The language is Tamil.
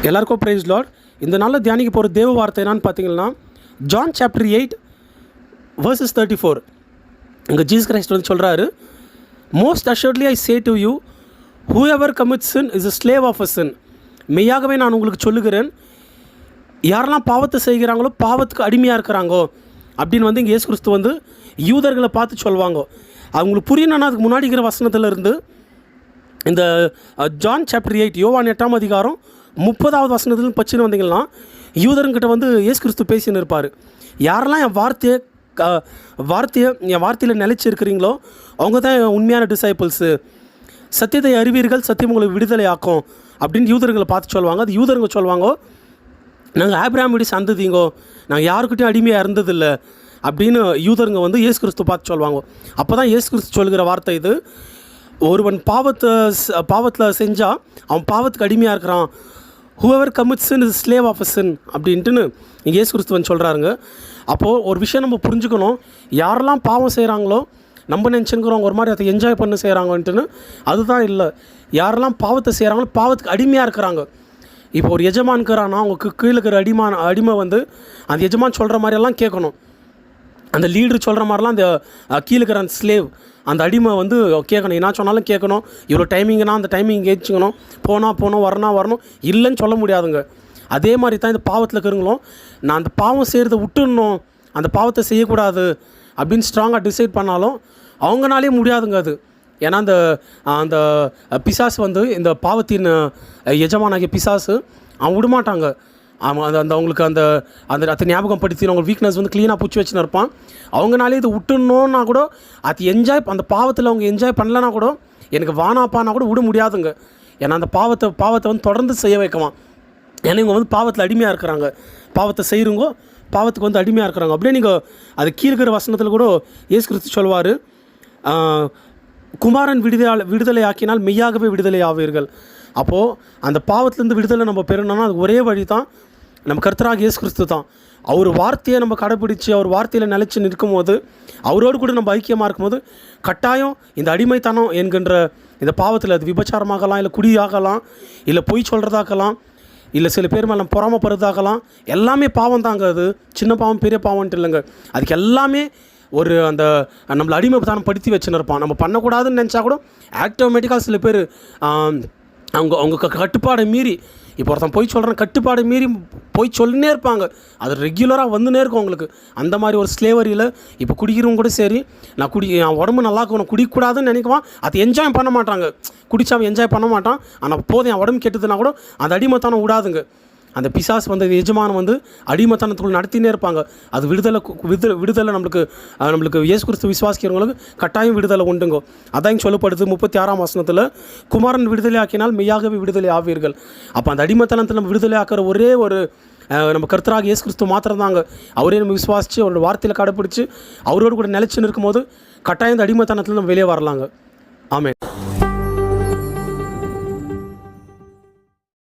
எல்லாருக்கும் பிரைஸ் லார்ட். இந்த நாளில் தியானிக்க போகிற தேவ வார்த்தை என்னன்னு பார்த்தீங்கன்னா ஜான் சாப்டர் 8 verses 34. இங்கே ஜீசஸ் கிரைஸ்ட் வந்து சொல்கிறாரு, most assuredly I say to you whoever commit sin is a slave of a sin. மெய்யாகவே நான் உங்களுக்கு சொல்லுகிறேன், யாரெல்லாம் பாவத்தை செய்கிறாங்களோ பாவத்துக்கு அடிமையாக இருக்கிறாங்கோ அப்படின்னு வந்து இங்கே இயேசு கிறிஸ்து வந்து யூதர்களை பார்த்து சொல்லுவாங்க. அவங்களுக்கு புரியணுன்னா அதுக்கு முன்னாடி இருக்கிற வசனத்தில் இருந்து இந்த ஜான் சாப்டர் 8 யோவான் 8ஆம் அதிகாரம் 30வது வசனத்துலேருந்து பச்சுன்னு வந்தீங்கன்னா யூதர்கிட்ட வந்து இயேசு கிறிஸ்து பேசின்னு இருப்பார். யாரெல்லாம் என் வார்த்தையில் நிலைச்சி இருக்கிறீங்களோ அவங்க தான் உண்மையான டிசைபிள்ஸு. சத்தியத்தை அறிவீர்கள், சத்தியம் உங்களுக்கு விடுதலை ஆக்கும் அப்படின்னு யூதர்களை பார்த்து சொல்லுவாங்க. அது யூதருங்க சொல்லுவாங்க, நாங்கள் ஆபிரகாமுடைய சந்ததிங்கோ, நாங்கள் யாருக்கிட்டையும் அடிமையாக இருந்ததில்லை அப்படின்னு யூதருங்க வந்து இயேசு கிறிஸ்து பார்த்து சொல்லுவாங்க. அப்போ தான் இயேசு கிறிஸ்து சொல்கிற வார்த்தை இது, ஒருவன் பாவத்தில் செஞ்சால் அவன் பாவத்துக்கு அடிமையாக இருக்கிறான். whoever commits sin is slave of a sin அப்படின்ட்டுன்னு இங்கே இயேசு கிறிஸ்துவன் சொல்கிறாருங்க. அப்போது ஒரு விஷயம் நம்ம புரிஞ்சுக்கணும், யாரெல்லாம் பாவம் செய்கிறாங்களோ நம்ம நினச்சிக்கிறோம் ஒரு மாதிரி அதை என்ஜாய் பண்ண செய்கிறாங்கன்ட்டுன்னு, அதுதான் இல்லை. யாரெல்லாம் பாவத்தை செய்கிறாங்களோ பாவத்துக்கு அடிமையாக இருக்கிறாங்க. இப்போ ஒரு எஜமான்கிறான்னா அவங்க கீழே இருக்கிற அடிமை வந்து அந்த எஜமான் சொல்கிற மாதிரியெல்லாம் கேட்கணும். அந்த லீடர் சொல்கிற மாதிரிலாம் அந்த கீழே இருக்கிற அந்த ஸ்லேவ் அந்த அடிமை வந்து கேட்கணும், என்ன சொன்னாலும் கேட்கணும். இவ்வளோ டைமிங்னா அந்த டைமிங் ஏற்றிக்கணும், போனால் வரணும் இல்லைன்னு சொல்ல முடியாதுங்க. அதே மாதிரி தான் இந்த பாவத்தில் இருக்கிறவங்களும், நான் அந்த பாவம் செய்கிறத விட்டுடணும், அந்த பாவத்தை செய்யக்கூடாது அப்படின்னு ஸ்ட்ராங்காக டிசைட் பண்ணாலும் அவங்கனாலே முடியாதுங்க அது. ஏன்னா அந்த பிசாசு வந்து இந்த பாவத்தின் எஜமானாகிய பிசாசு அவன் விடமாட்டாங்க. அந்த அவங்களுக்கு அந்த ஞாபகம் படுத்தி அவங்க வீக்னஸ் வந்து க்ளீனாக பிடிச்சி வச்சுன்னு இருப்பான். அவங்கனாலே இது விட்டுணுன்னா கூட அது அந்த பாவத்தில் அவங்க என்ஜாய் பண்ணலன்னா கூட எனக்கு வானாப்பானா கூட விட முடியாதுங்க. ஏன்னா அந்த பாவத்தை வந்து தொடர்ந்து செய்ய வைக்குவான். ஏன்னா இவங்க வந்து பாவத்தில் அடிமையாக இருக்கிறாங்க, பாவத்தை செய்கிறவங்க பாவத்துக்கு வந்து அடிமையாக இருக்கிறாங்க. அப்படியே நீங்கள் அது கீழ்கிற வசனத்தில் கூட இயேசு கிறிஸ்து சொல்வார், குமாரன் விடுதலை ஆக்கினால் மெய்யாகவே விடுதலை ஆவீர்கள். அப்போது அந்த பாவத்திலேருந்து விடுதலை நம்ம பெறணும்னா அது ஒரே வழி தான் நம்ம கர்த்தராக இயேசு கிறிஸ்து தான். அவர் வார்த்தையை நம்ம கடைப்பிடிச்சு அவர் வார்த்தையில் நிலைச்சி நிற்கும் போது, அவரோடு கூட நம்ம ஐக்கியமாக இருக்கும்போது கட்டாயம் இந்த அடிமைத்தனம் என்கின்ற இந்த பாவத்தில் அது விபச்சாரமாகலாம், இல்லை குடியாகலாம், இல்லை பொய் சொல்கிறதாகலாம், இல்லை சில பேர் மேலே பொறாமப்படுறதாகலாம், எல்லாமே பாவம் தாங்க. அது சின்ன பாவம் பெரிய பாவம்ன்ட்டு இல்லைங்க, அதுக்கு எல்லாமே ஒரு அந்த நம்மளை அடிமைத்தனம் படுத்தி வச்சுன்னு இருப்பான். நம்ம பண்ணக்கூடாதுன்னு நினச்சா கூட ஆட்டோமேட்டிக்காக சில பேர் அவங்க கட்டுப்பாடை மீறி, இப்போ ஒருத்தன் போய் சொல்கிறேன் கட்டுப்பாடை மீறி போய் சொல்லினே இருப்பாங்க. அது ரெகுலராக வந்துனே இருக்கும் அவங்களுக்கு. அந்த மாதிரி ஒரு ஸ்லேவரியில் இப்போ குடிக்கிறவங்க கூட சரி, என் உடம்பு நல்லா இருக்கணும் குடிக்கூடாதுன்னு நினைக்குவான், அதை என்ஜாய் பண்ண மாட்டாங்க. குடித்தவன் என்ஜாய் பண்ண மாட்டான். ஆனால் போதும் என் உடம்பு கெட்டுதுன்னா கூட அந்த அடிமைத்தனம் விடாதுங்க. அந்த பிசாஸ் வந்து எஜமானம் வந்து அடிமைத்தனத்துக்குள்ள நடத்தினே இருப்பாங்க. அது விடுதலை நம்மளுக்கு இயேசு கிறிஸ்து விசுவாசிக்கிறவங்களுக்கு கட்டாயம் விடுதலை உண்டுங்கோ. அதான் சொல்லப்படுது 36ஆம் வசனத்தில், குமாரன் விடுதலை ஆக்கினால் மெய்யாகவே விடுதலை ஆவீர்கள். அப்போ அந்த அடிமைத்தனத்தில் நம்ம விடுதலை ஆக்கிற ஒரே ஒரு நம்ம கர்த்தராக இயேசு கிறிஸ்து மாத்திரம் தாங்க. அவரே நம்ம விசுவாசித்து அவரோட வார்த்தையில் கடைப்பிடிச்சு அவரோடு கூட நிலைச்சுன்னு இருக்கும்போது கட்டாயம் இந்த அடிமைத்தனத்தில் நம்ம வெளியே வரலாங்க. ஆமென்.